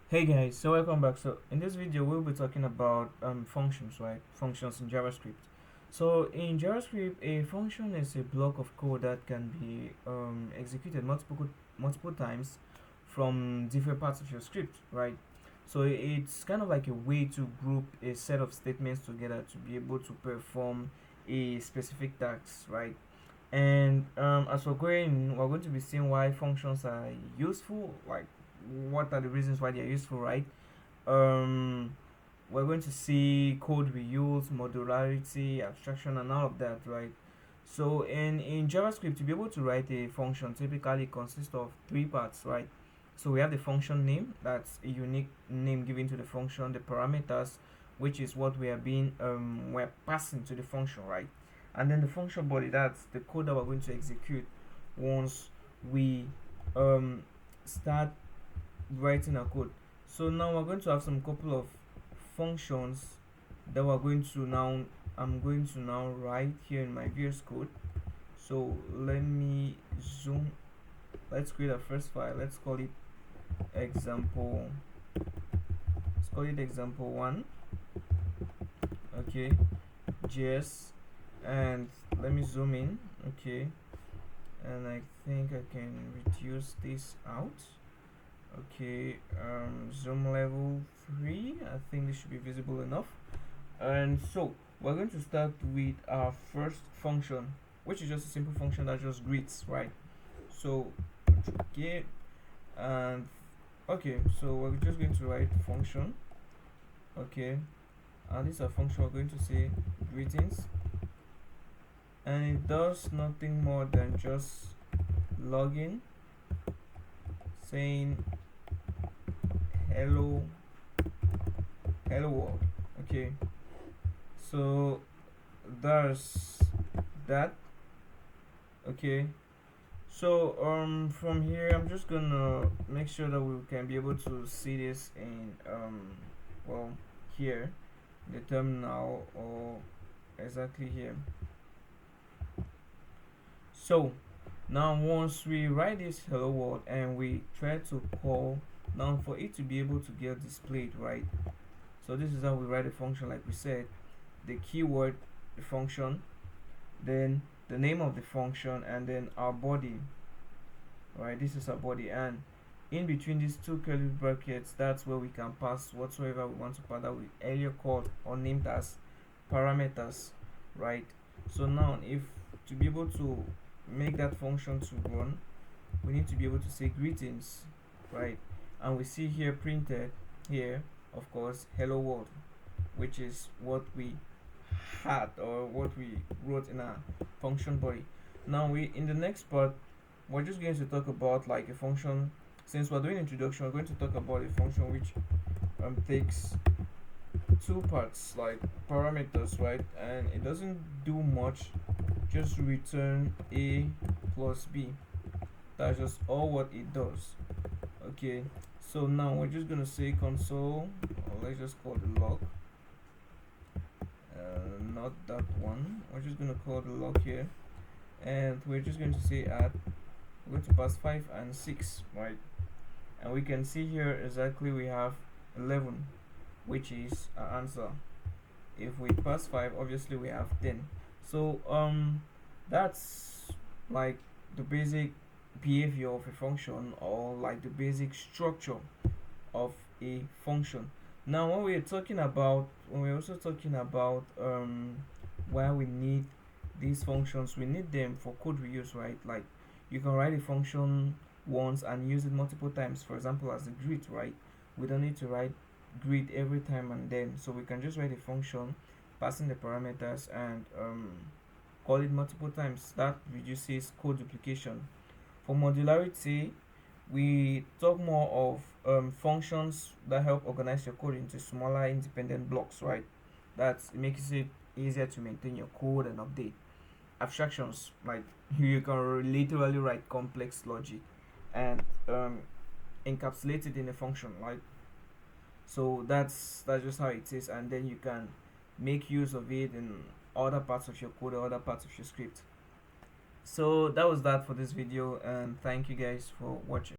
Hey guys, so welcome back. So in this video we'll be talking about functions, right? Functions in JavaScript. So in JavaScript, a function is a block of code that can be executed multiple times from different parts of your script, right? So it's kind of like a way to group a set of statements together to be able to perform a specific task, right? And as we're going to be seeing why functions are useful, like what are the reasons why they're useful, right? Um, we're going to see code reuse, modularity, abstraction, and all of that, right? So in JavaScript, to be able to write a function, typically consists of three parts, right? So we have the function name, that's a unique name given to the function, the parameters, which is what we're passing to the function, right? And then the function body, that's the code that we're going to execute once we um, start writing our code. So now we're going to have some couple of functions that we're going to now I'm going to now write here in my VS Code. So let me zoom. Let's create a first file. Let's call it example. Let's call it example1. Okay, JS, and let me zoom in. Okay, and I think I can reduce this out. Okay, zoom level 3. I think this should be visible enough. And so we're going to start with our first function, which is just a simple function that just greets, right? So okay, and okay, so we're just going to write function. Okay, and this is a function. We're going to say greetings, and it does nothing more than just login, saying hello world. Okay, so there's that. Okay, so from here I'm just gonna make sure that we can be able to see this in well, here, the terminal, or exactly here. So now once we write this hello world and we try to call, now for it to be able to get displayed, right? So this is how we write a function, like we said, the keyword, the function, then the name of the function, and then our body, right? This is our body, and in between these two curly brackets, that's where we can pass whatsoever we want to pass, that we earlier called or named as parameters, right? So now if to be able to make that function to run, we need to be able to say greetings, right? And we see here printed here, of course, hello world, which is what we had or what we wrote in our function body. Now we in the next part, we're just going to talk about like a function. Since we're doing introduction, we're going to talk about a function which takes two parts, like parameters, right? And it doesn't do much, just return a plus b. That's just all what it does. Okay, so now we're just gonna say console, or let's just call the log, not that one. We're just gonna call the log here, and we're just going to say add. We're going to pass 5 and 6, right? And we can see here exactly we have 11, which is our answer. If we pass 5, obviously we have 10. So that's like the basic behavior of a function, or like the basic structure of a function. Now when we're also talking about why we need these functions, we need them for code reuse, right? Like you can write a function once and use it multiple times, for example as a greet, right? We don't need to write greet every time and then, so we can just write a function passing the parameters and call it multiple times. That reduces code duplication. For modularity, we talk more of functions that help organize your code into smaller independent blocks, right? That makes it easier to maintain your code and update. Abstractions, like you can literally write complex logic and encapsulate it in a function, right? So that's just how it is, and then you can make use of it in other parts of your code or other parts of your script. So that was that for this video, and thank you guys for watching.